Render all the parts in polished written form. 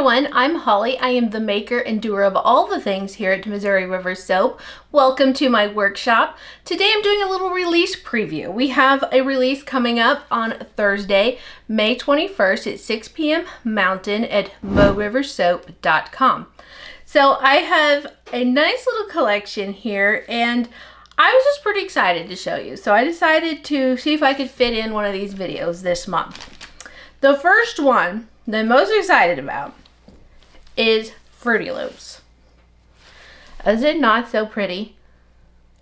everyone, I'm Holly. I am the maker and doer of all the things here at Missouri River Soap. Welcome to my workshop. Today I'm doing a little release preview. We have a release coming up on Thursday, May 21st at 6 p.m. Mountain at moriversoap.com. So I have a nice little collection here and I was just pretty excited to show you. So I decided to see if I could fit in one of these videos this month. The first one that I'm most excited about is Fruity Loops. Is it not so pretty?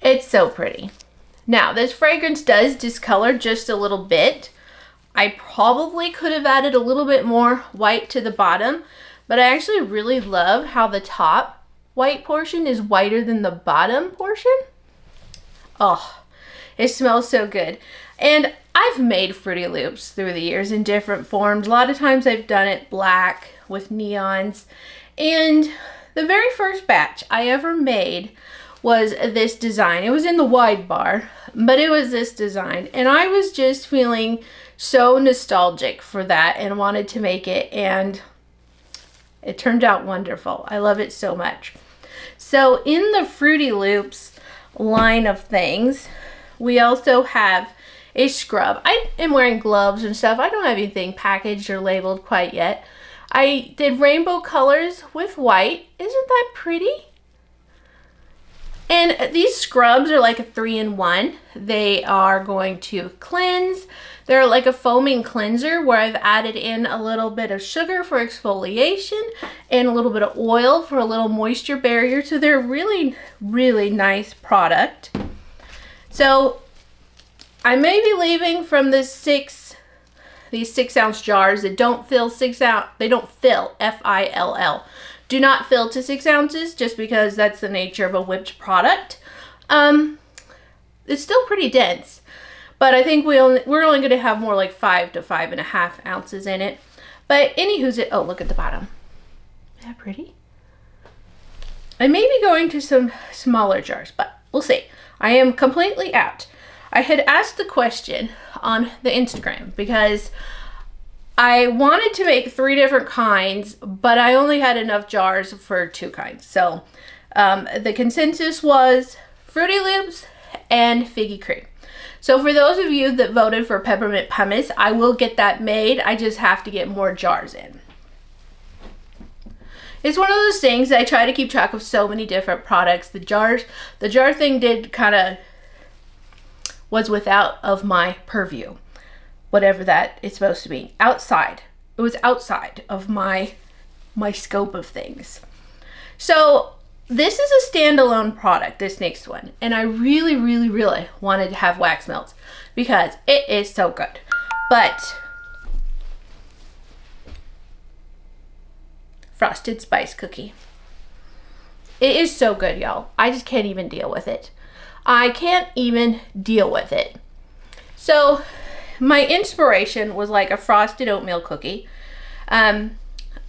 It's so pretty. Now, this fragrance does discolor just a little bit. I probably could have added a little bit more white to the bottom, but I actually really love how the top white portion is whiter than the bottom portion. Oh, it smells so good. And I've made Fruity Loops through the years in different forms. A lot of times I've done it black with neons. And the very first batch I ever made was this design. It was in the wide bar, but it was this design. And I was just feeling so nostalgic for that and wanted to make it. And it turned out wonderful. I love it so much. So in the Fruity Loops line of things, we also have a scrub. I am wearing gloves and stuff. I don't have anything packaged or labeled quite yet. I did rainbow colors with white. Isn't that pretty? And these scrubs are like a 3-in-1. They are going to cleanse. They're like a foaming cleanser where I've added in a little bit of sugar for exfoliation and a little bit of oil for a little moisture barrier. So they're really, really nice product. So I may be leaving from these 6-ounce jars that don't fill 6 ounce. They don't fill, F-I-L-L. Do not fill to 6 ounces just because that's the nature of a whipped product. It's still pretty dense, but I think we're only going to have more like 5 to 5.5 ounces in it. But anywho's it. Oh, look at the bottom. Is that pretty? I may be going to some smaller jars, but we'll see. I am completely out. I had asked the question on the Instagram because I wanted to make 3 different kinds, but I only had enough jars for 2 kinds. So the consensus was Fruity Loops and Figgy cream. So for those of you that voted for peppermint pumice, I will get that made. I just have to get more jars in. It's one of those things that I try to keep track of so many different products. The jar thing did kind of was without of my purview, whatever that is supposed to be. Outside. It was outside of my scope of things. So this is a standalone product, this next one. And I really, really, really wanted to have wax melts because it is so good. But frosted spice cookie. It is so good, y'all. I just can't even deal with it. I can't even deal with it. So my inspiration was like a frosted oatmeal cookie. I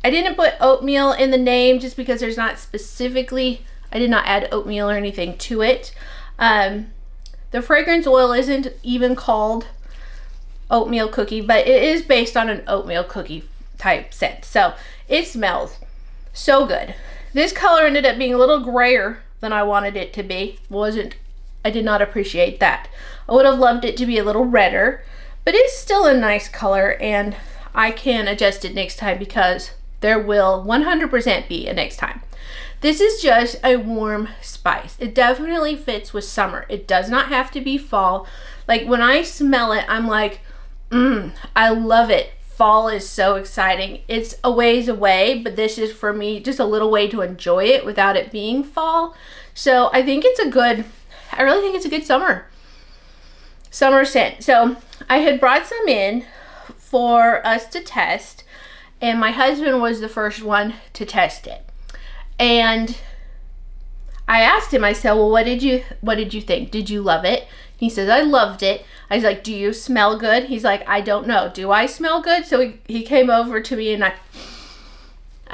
didn't put oatmeal in the name just because there's not specifically, I did not add oatmeal or anything to it. The fragrance oil isn't even called oatmeal cookie, but it is based on an oatmeal cookie type scent. So it smells so good. This color ended up being a little grayer than I wanted it to be. I did not appreciate that. I would have loved it to be a little redder, but it's still a nice color and I can adjust it next time because there will 100% be a next time. This is just a warm spice. It definitely fits with summer. It does not have to be fall. Like when I smell it, I'm like, I love it. Fall is so exciting. It's a ways away, but this is for me just a little way to enjoy it without it being fall. So I think I really think it's a good summer scent. So I had brought some in for us to test and my husband was the first one to test it. And I asked him, I said, well, what did you think? Did you love it? He says, I loved it. I was like, do you smell good? He's like, I don't know. Do I smell good? So he came over to me and I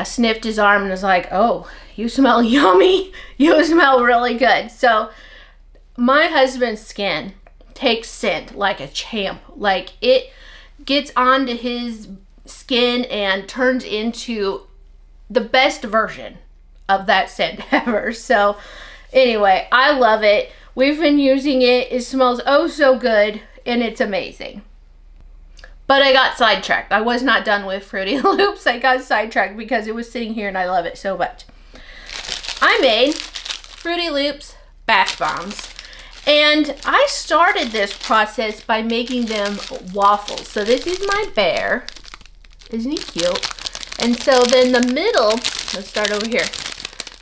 sniffed his arm and was like, oh, you smell yummy. You smell really good. So my husband's skin takes scent like a champ. Like it gets onto his skin and turns into the best version of that scent ever. So anyway, I love it. We've been using it. It smells oh so good, and it's amazing. But I got sidetracked. I was not done with Fruity Loops. I got sidetracked because it was sitting here and I love it so much. I made Fruity Loops bath bombs. And I started this process by making them waffles. So this is my bear. Isn't he cute? And so then the middle, let's start over here.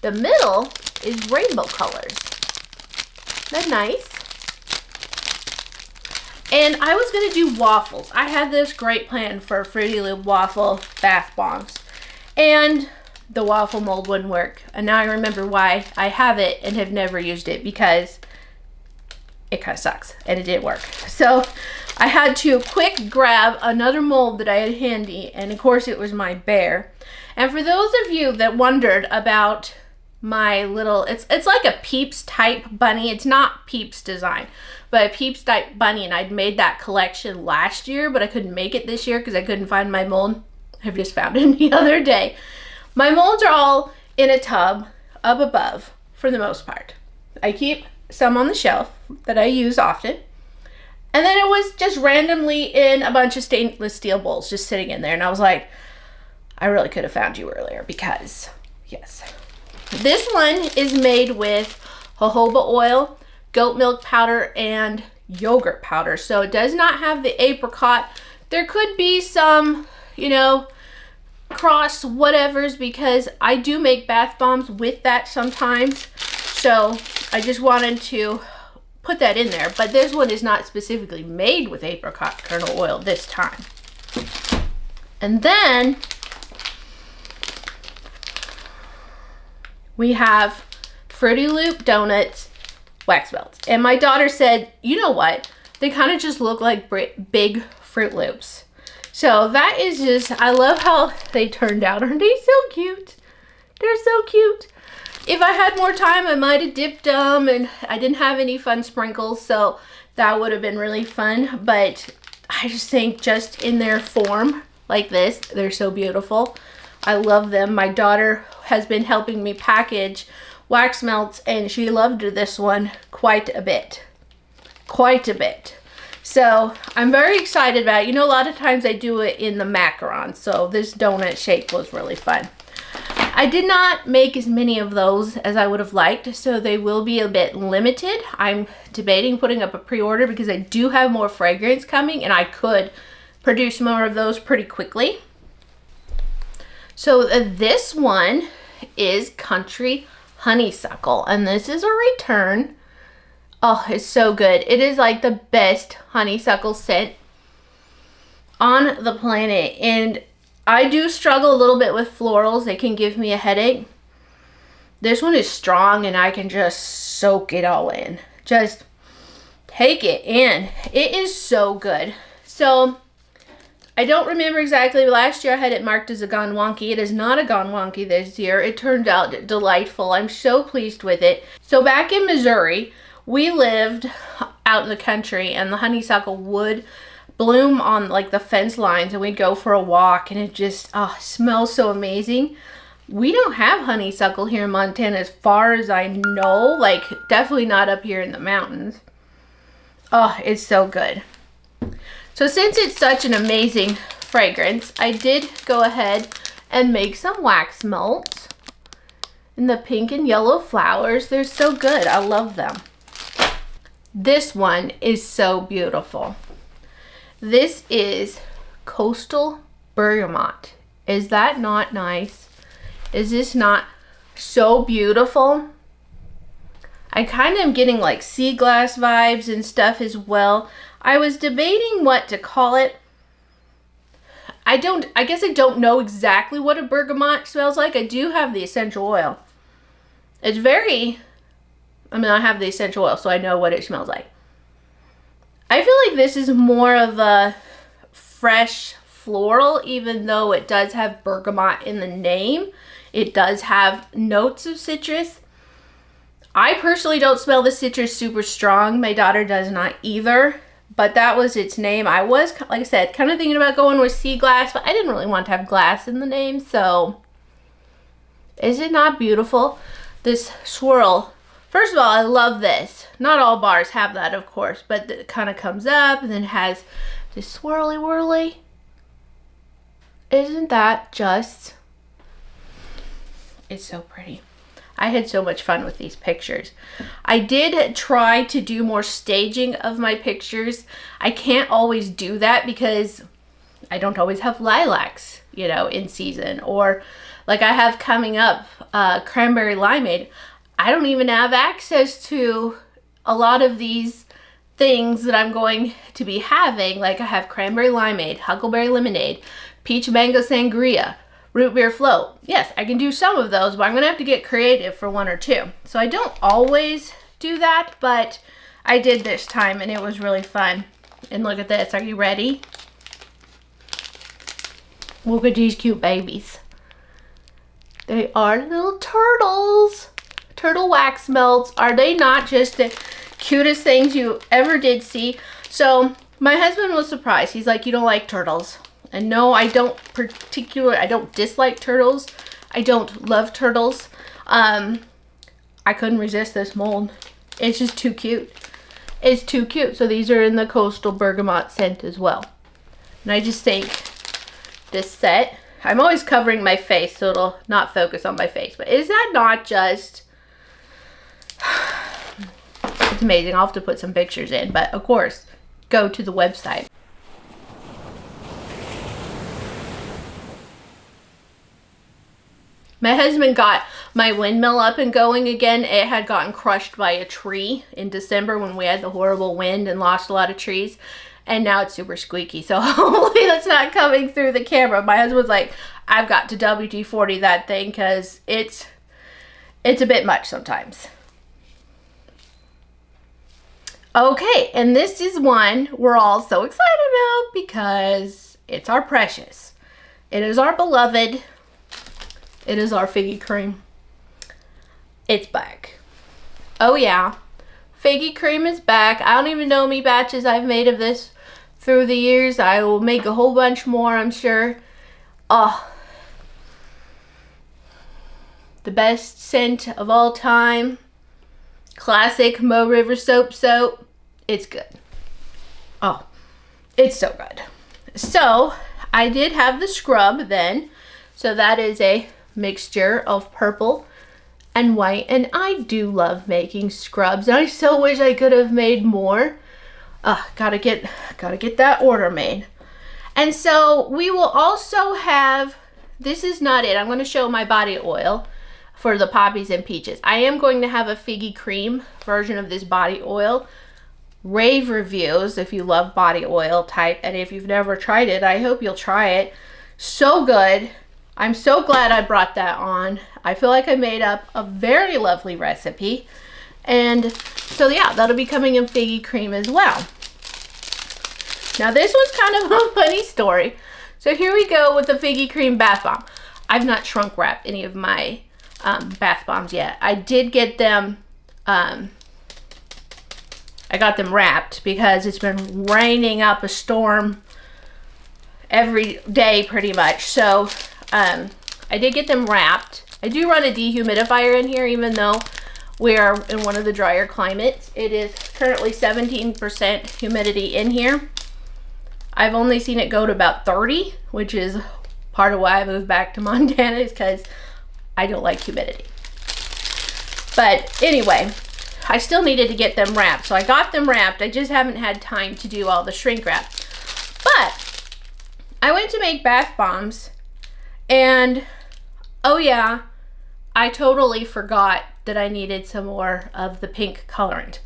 The middle is rainbow colors. Isn't that nice? And I was gonna do waffles. I had this great plan for Fruity Loop waffle bath bombs. And the waffle mold wouldn't work. And now I remember why I have it and have never used it, because it kind of sucks and it didn't work. So I had to quick grab another mold that I had handy, and of course it was my bear. And for those of you that wondered about my little, it's like a Peeps type bunny. It's not Peeps design, but a Peeps type bunny, and I'd made that collection last year, but I couldn't make it this year because I couldn't find my mold. I've just found it the other day. My molds are all in a tub up above for the most part. I keep some on the shelf that I use often. And then it was just randomly in a bunch of stainless steel bowls just sitting in there. And I was like, I really could have found you earlier because, yes. This one is made with jojoba oil, goat milk powder, and yogurt powder. So it does not have the apricot. There could be some, you know, cross whatevers, because I do make bath bombs with that sometimes. So I just wanted to put that in there, but this one is not specifically made with apricot kernel oil this time. And then we have Fruity Loop donuts wax melts. And my daughter said, you know what? They kind of just look like big Fruit Loops. So that is just, I love how they turned out. Aren't they so cute? They're so cute. If I had more time, I might have dipped them, and I didn't have any fun sprinkles, so that would have been really fun. But I just think just in their form like this, they're so beautiful. I love them. My daughter has been helping me package wax melts, and she loved this one quite a bit. Quite a bit. So I'm very excited about it. You know, a lot of times I do it in the macarons, so this donut shape was really fun. I did not make as many of those as I would have liked, so they will be a bit limited. I'm debating putting up a pre-order because I do have more fragrance coming, and I could produce more of those pretty quickly. So this one is Country Honeysuckle, and this is a return. Oh, it's so good. It is like the best honeysuckle scent on the planet, and I do struggle a little bit with florals. They can give me a headache. This one is strong, and I can just soak it all in. Just take it in. It is so good. So I don't remember exactly. Last year I had it marked as a Gone Wonky. It is not a Gone Wonky this year. It turned out delightful. I'm so pleased with it. So back in Missouri, we lived out in the country, and the honeysuckle would bloom on like the fence lines, and we'd go for a walk, and it just smells so amazing. We don't have honeysuckle here in Montana as far as I know, like definitely not up here in the mountains. Oh, it's so good. So since it's such an amazing fragrance, I did go ahead and make some wax melts in the pink and yellow flowers. They're so good. I love them. This one is so beautiful. This is Coastal Bergamot. Is that not nice? Is this not so beautiful? I kind of am getting like sea glass vibes and stuff as well. I was debating what to call it. I guess I don't know exactly what a bergamot smells like. I do have the essential oil. It's very, I have the essential oil, so I know what it smells like. I feel like this is more of a fresh floral, even though it does have bergamot in the name. It does have notes of citrus. I personally don't smell the citrus super strong. My daughter does not either, but that was its name. I was, like I said, kind of thinking about going with sea glass, but I didn't really want to have glass in the name, so Is it not beautiful? This swirl. First of all, I love this. Not all bars have that, of course, but it kind of comes up and then has this swirly whirly. Isn't that just... It's so pretty. I had so much fun with these pictures. I did try to do more staging of my pictures. I can't always do that because I don't always have lilacs, you know, in season. Or like I have coming up, cranberry limeade. I don't even have access to a lot of these things that I'm going to be having. Like I have cranberry limeade, huckleberry lemonade, peach mango sangria, root beer float. Yes, I can do some of those, but I'm gonna have to get creative for one or two. So I don't always do that, but I did this time and it was really fun. And look at this, are you ready? Look at these cute babies. They are little turtles. Turtle wax melts. Are they not just the cutest things you ever did see? So my husband was surprised. He's like, you don't like turtles. And no, I don't dislike turtles. I don't love turtles. I couldn't resist this mold. It's just too cute. It's too cute. So these are in the coastal bergamot scent as well. And I just think this set, I'm always covering my face so it'll not focus on my face. But is that not just... It's amazing. I'll have to put some pictures in, but of course, go to the website. My husband got my windmill up and going again. It had gotten crushed by a tree in December when we had the horrible wind and lost a lot of trees. And now it's super squeaky. So hopefully that's not coming through the camera. My husband's like, I've got to WD-40 that thing because it's a bit much sometimes. Okay, and this is one we're all so excited about because it's our precious. It is our beloved. It is our Figgy cream. It's back. Oh yeah, Figgy cream is back. I don't even know how many batches I've made of this through the years. I will make a whole bunch more, I'm sure. Oh, the best scent of all time. Classic Mo River soap. It's good. Oh, it's so good. So I did have the scrub then. So that is a mixture of purple and white. And I do love making scrubs. And I so wish I could have made more. Gotta get that order made. And so we will also have, this is not it. I'm going to show my body oil for the poppies and peaches. I am going to have a Figgy cream version of this body oil. Rave reviews if you love body oil type, and if you've never tried it, I hope you'll try it. So good. I'm so glad I brought that on. I feel like I made up a very lovely recipe. And so yeah, that'll be coming in Figgy cream as well. Now this was kind of a funny story. So here we go with the Figgy cream bath bomb. I've not shrunk wrapped any of my bath bombs yet. I did get them, I got them wrapped because it's been raining up a storm every day pretty much. So I did get them wrapped. I do run a dehumidifier in here even though we are in one of the drier climates. It is currently 17% humidity in here. I've only seen it go to about 30, which is part of why I moved back to Montana, is because I don't like humidity. But anyway, I still needed to get them wrapped. So I got them wrapped. I just haven't had time to do all the shrink wrap. But I went to make bath bombs and oh yeah, I totally forgot that I needed some more of the pink colorant.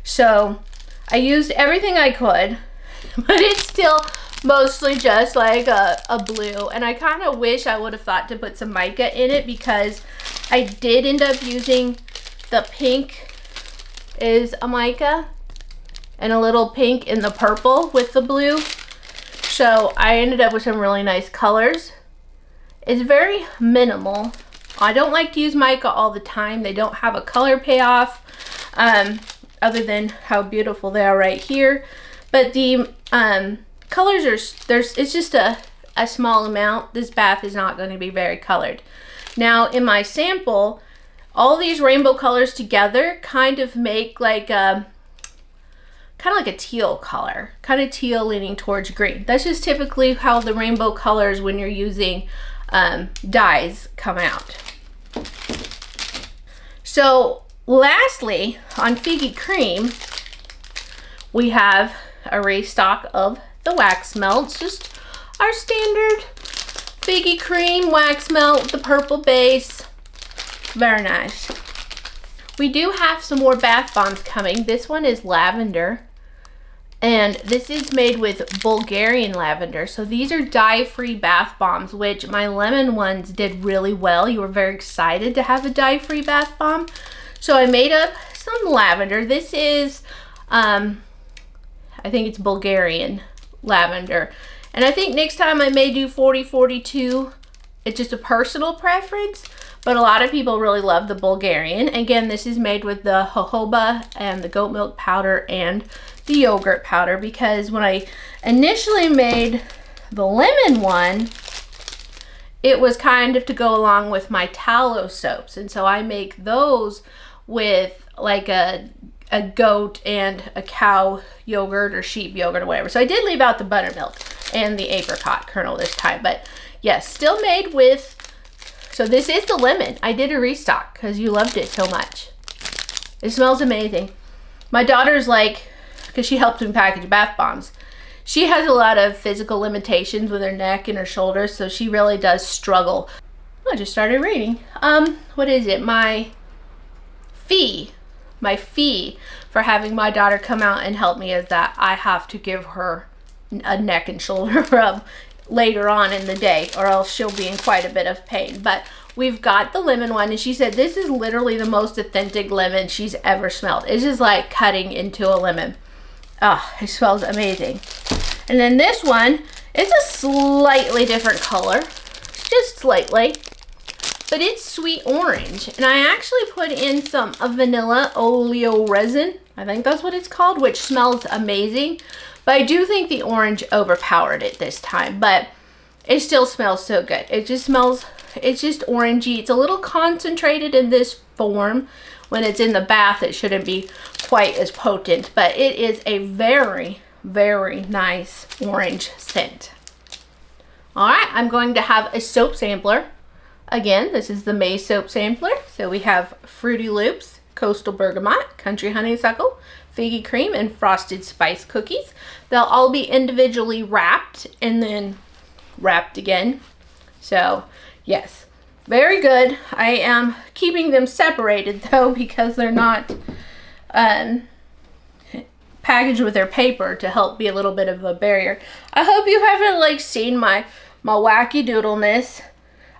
So I used everything I could, but it's still mostly just like a blue. And I kind of wish I would have thought to put some mica in it because I did end up using the pink is a mica and a little pink in the purple with the blue. So I ended up with some really nice colors. It's very minimal. I don't like to use mica all the time. They don't have a color payoff other than how beautiful they are right here. But the colors are, it's just a a small amount, this bath is not going to be very colored. Now in my sample, all these rainbow colors together kind of make like a teal color, kind of teal leaning towards green. That's just typically how the rainbow colors when you're using dyes come out. So lastly, on Figgy cream, we have a restock of the wax melts, just our standard Figgy cream wax melt with the purple base. Very nice. We do have some more bath bombs coming. This one is lavender, and this is made with Bulgarian lavender. So these are dye-free bath bombs, which my lemon ones did really well. You were very excited to have a dye-free bath bomb. So I made up some lavender. This is, I think it's Bulgarian lavender. And I think next time I may do 40-42. It's just a personal preference, but a lot of people really love the Bulgarian. Again, this is made with the jojoba and the goat milk powder and the yogurt powder, because when I initially made the lemon one, it was kind of to go along with my tallow soaps. And so I make those with like a goat and a cow yogurt or sheep yogurt or whatever. So I did leave out the buttermilk and the apricot kernel this time, but yes, still made with, so this is the lemon. I did a restock because you loved it so much. It smells amazing. My daughter's like, because she helped me package bath bombs, she has a lot of physical limitations with her neck and her shoulders, so she really does struggle. I just started reading. What is it? My fee for having my daughter come out and help me is that I have to give her a neck and shoulder rub later on in the day, or else she'll be in quite a bit of pain. But we've got the lemon one, and she said this is literally the most authentic lemon she's ever smelled. It's just like cutting into a lemon. Oh, it smells amazing. And then this one, it's a slightly different color, just slightly, but it's sweet orange. And I actually put in some vanilla oleo resin, I think that's what it's called, which smells amazing. But I do think the orange overpowered it this time, but it still smells so good. It just smells, it's just orangey. It's a little concentrated in this form. When it's in the bath, it shouldn't be quite as potent, but it is a very, very nice orange scent. All right, I'm going to have a soap sampler. Again, this is the May soap sampler. So we have Fruity Loops, Coastal Bergamot, Country Honeysuckle, Figgy Cream, and Frosted Spice Cookies. They'll all be individually wrapped and then wrapped again. So yes, very good. I am keeping them separated though, because they're not packaged with their paper to help be a little bit of a barrier. I hope you haven't like seen my wacky doodleness.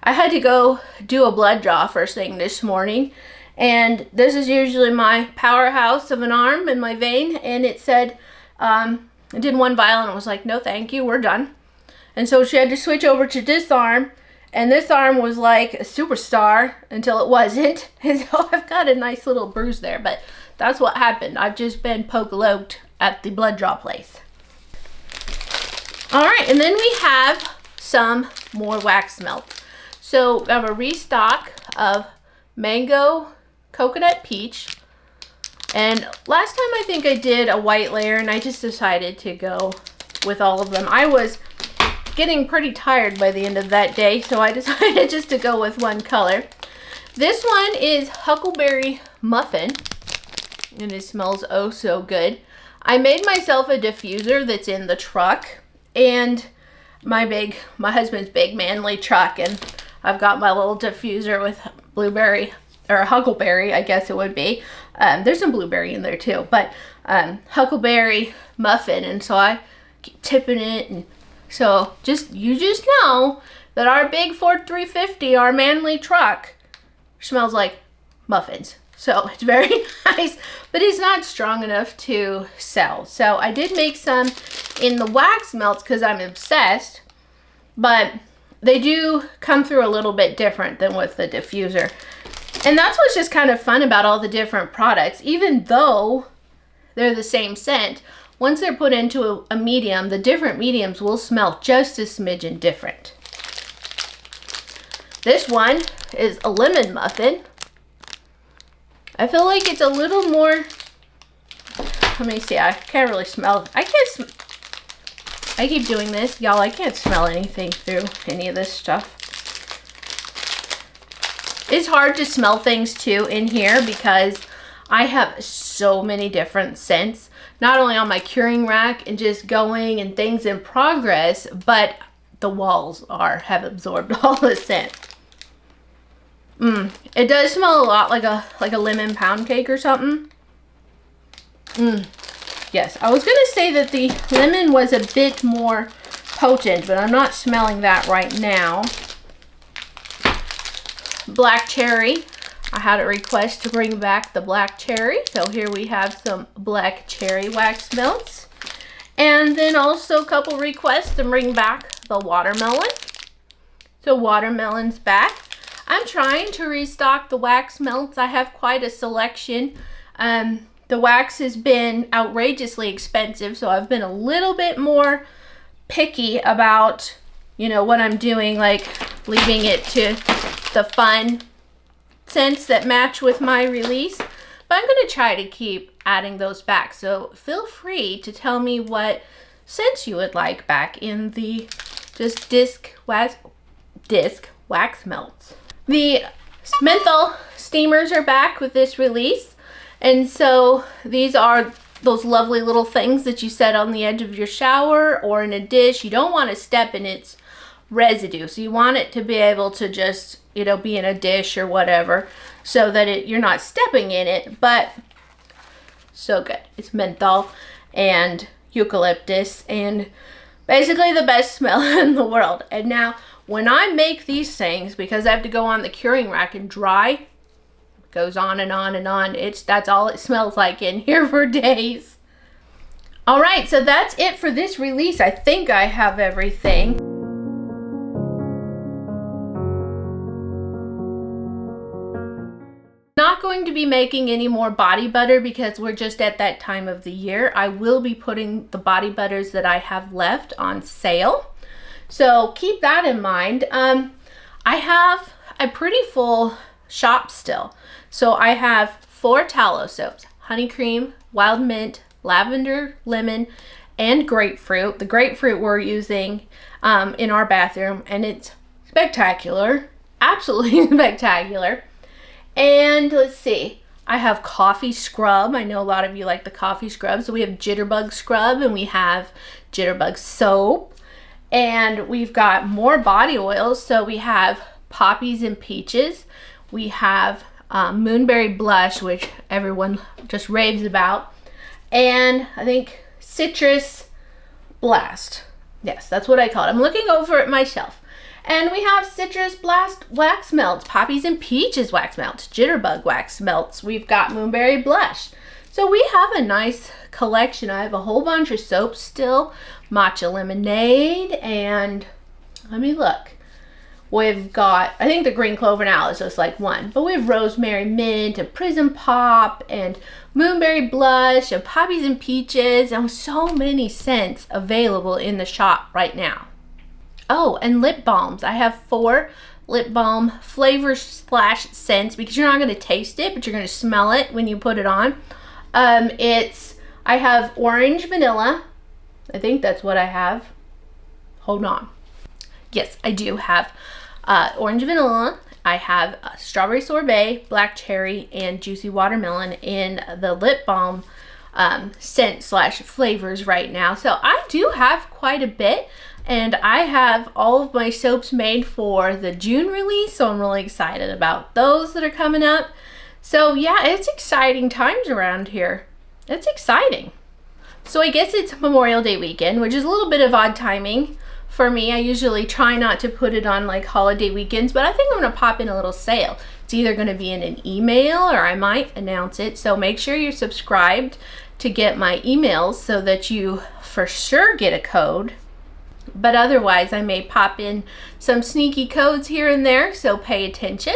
I had to go do a blood draw first thing this morning, and this is usually my powerhouse of an arm in my vein, and it said, I did one vial and it was like, no thank you, we're done. And so she had to switch over to this arm, and this arm was like a superstar until it wasn't. And so I've got a nice little bruise there, but that's what happened. I've just been poke-loked at the blood draw place. All right, and then we have some more wax melt. So I have a restock of mango coconut peach. And last time I think I did a white layer, and I just decided to go with all of them. I was getting pretty tired by the end of that day, so I decided just to go with one color. This one is Huckleberry Muffin, and it smells oh so good. I made myself a diffuser that's in the truck, and my husband's big manly truck, and I've got my little diffuser with blueberry, or huckleberry, I guess it would be. There's some blueberry in there too, but huckleberry muffin, and so I keep tipping it, and so you just know that our big Ford 350, our manly truck, smells like muffins. So it's very nice, but it's not strong enough to sell. So I did make some in the wax melts because I'm obsessed, but they do come through a little bit different than with the diffuser. And that's what's just kind of fun about all the different products. Even though they're the same scent, once they're put into a medium, the different mediums will smell just a smidgen different. This one is a lemon muffin. I feel like it's a little more, let me see, I can't really smell. I keep doing this, y'all. I can't smell anything through any of this stuff. It's hard to smell things too in here because I have so many different scents, not only on my curing rack and just going and things in progress, but the walls have absorbed all the scent. It does smell a lot like a lemon pound cake or something. Yes, I was gonna say that the lemon was a bit more potent, but I'm not smelling that right now. Black cherry. I had a request to bring back the black cherry, so here we have some black cherry wax melts. And then also a couple requests to bring back the watermelon. So watermelon's back. I'm trying to restock the wax melts. I have quite a selection. The wax has been outrageously expensive, so I've been a little bit more picky about, you know, what I'm doing, like leaving it to the fun scents that match with my release. But I'm going to try to keep adding those back. So feel free to tell me what scents you would like back in the just disc wax melts. The menthol steamers are back with this release. And so these are those lovely little things that you set on the edge of your shower or in a dish. You don't want to step in its residue. So you want it to be able to just, you know, be in a dish or whatever so that you're not stepping in it, but so good. It's menthol and eucalyptus and basically the best smell in the world. And now when I make these things, because I have to go on the curing rack and dry, goes on and on and on. That's all it smells like in here for days. All right, so that's it for this release. I think I have everything. Not going to be making any more body butter because we're just at that time of the year. I will be putting the body butters that I have left on sale. So keep that in mind. I have a pretty full shop still. So I have 4 tallow soaps: honey cream, wild mint, lavender, lemon, and grapefruit. The grapefruit we're using in our bathroom, and it's spectacular, absolutely spectacular. And let's see, I have coffee scrub. I know a lot of you like the coffee scrub. So we have jitterbug scrub and we have jitterbug soap. And we've got more body oils. So we have poppies and peaches. We have moonberry blush, which everyone just raves about. And I think citrus blast. Yes, that's what I call it. I'm looking over at my shelf. And we have citrus blast wax melts, poppies and peaches wax melts, jitterbug wax melts. We've got moonberry blush. So we have a nice collection. I have a whole bunch of soaps still, matcha lemonade, and let me look. We've got, I think the green clover now is just like one, but we have rosemary mint and prism pop and moonberry blush and poppies and peaches, and so many scents available in the shop right now. Oh, and lip balms. I have 4 lip balm flavors / scents because you're not going to taste it, but you're going to smell it when you put it on. I have orange vanilla. I think that's what I have. Hold on. Yes, I do have orange vanilla. I have strawberry sorbet, black cherry, and juicy watermelon in the lip balm scent / flavors right now. So I do have quite a bit. And I have all of my soaps made for the June release, so I'm really excited about those that are coming up. So yeah, it's exciting times around here. It's exciting. So I guess it's Memorial Day weekend, which is a little bit of odd timing for me. I usually try not to put it on like holiday weekends, but I think I'm gonna pop in a little sale. It's either gonna be in an email or I might announce it. So make sure you're subscribed to get my emails so that you for sure get a code. But otherwise, I may pop in some sneaky codes here and there, so pay attention.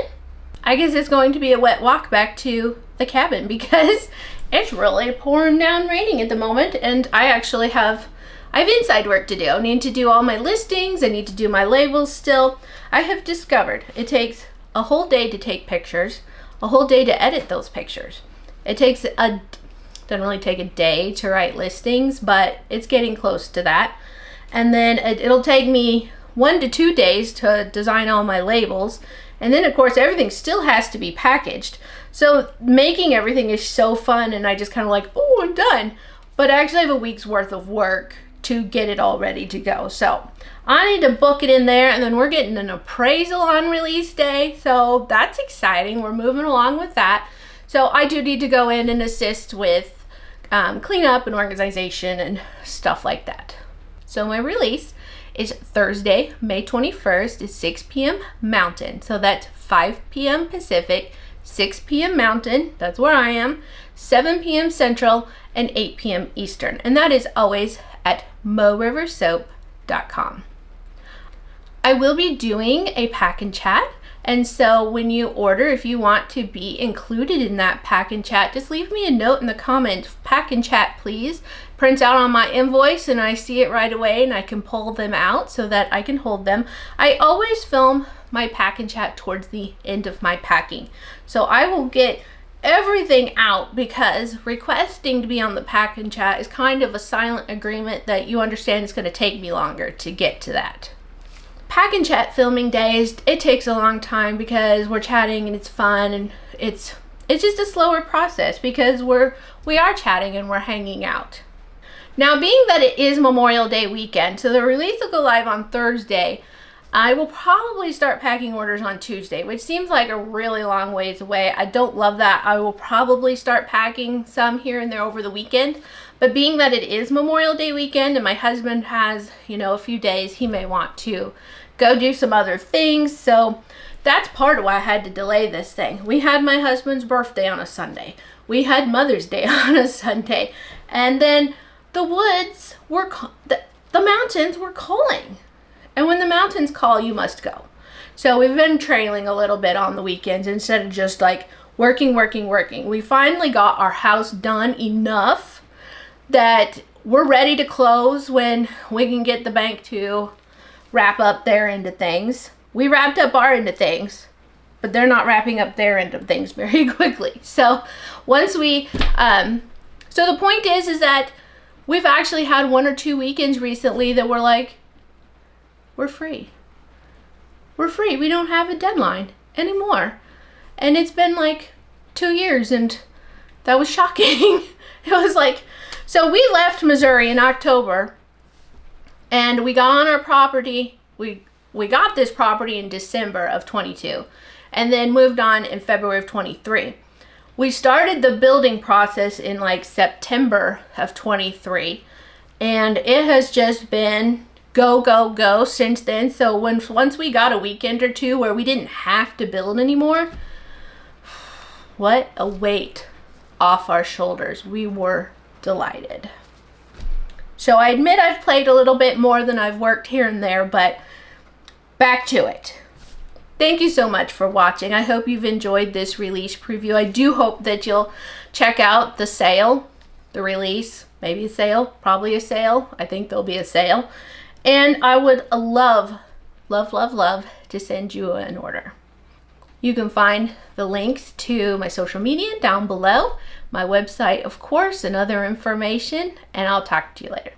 I guess it's going to be a wet walk back to the cabin because It's really pouring down raining at the moment, and I have inside work to do. I need to do all my listings. I need to do my labels still. I have discovered it takes a whole day to take pictures, a whole day to edit those pictures. Doesn't really take a day to write listings, but it's getting close to that. And then it'll take me 1 to 2 days to design all my labels. And then of course everything still has to be packaged. So making everything is so fun, and I just kind of like, oh, I'm done. But I actually have a week's worth of work to get it all ready to go. So I need to book it in there, and then we're getting an appraisal on release day. So that's exciting. We're moving along with that. So I do need to go in and assist with cleanup and organization and stuff like that. So my release is Thursday, May 21st at 6 p.m. Mountain. So that's 5 p.m. Pacific, 6 p.m. Mountain, that's where I am, 7 p.m. Central, and 8 p.m. Eastern. And that is always at moriversoap.com. I will be doing a pack and chat. And so when you order, if you want to be included in that pack and chat, just leave me a note in the comments, pack and chat please. Prints out on my invoice and I see it right away, and I can pull them out so that I can hold them. I always film my pack and chat towards the end of my packing. So I will get everything out, because requesting to be on the pack and chat is kind of a silent agreement that you understand it's going to take me longer to get to that. Pack and chat filming days, it takes a long time because we're chatting and it's fun, and it's just a slower process because we are chatting and we're hanging out. Now, being that it is Memorial Day weekend, so the release will go live on Thursday, I will probably start packing orders on Tuesday, which seems like a really long ways away. I don't love that. I will probably start packing some here and there over the weekend. But being that it is Memorial Day weekend and my husband has, a few days, he may want to go do some other things. So that's part of why I had to delay this thing. We had my husband's birthday on a Sunday. We had Mother's Day on a Sunday. And then the woods were, the mountains were calling. And when the mountains call, you must go. So we've been trailing a little bit on the weekends instead of just like working. We finally got our house done enough that we're ready to close when we can get the bank to wrap up their end of things. We wrapped up our end of things, but they're not wrapping up their end of things very quickly. So once we, so the point is that we've actually had 1 or 2 weekends recently that we're like, we're free. We're free. We don't have a deadline anymore. And it's been like 2 years, and that was shocking. It was like, so we left Missouri in October, and we got on our property. We got this property in December of 22, and then moved on in February of 23. We started the building process in like September of 23, and it has just been go since then. So once we got a weekend or two where we didn't have to build anymore, what a weight off our shoulders. We were delighted. So I admit I've played a little bit more than I've worked here and there, but back to it. Thank you so much for watching. I hope you've enjoyed this release preview. I do hope that you'll check out the sale, the release, maybe a sale, probably a sale. I think there'll be a sale. And I would love to send you an order. You can find the links to my social media down below, my website, of course, and other information, and I'll talk to you later.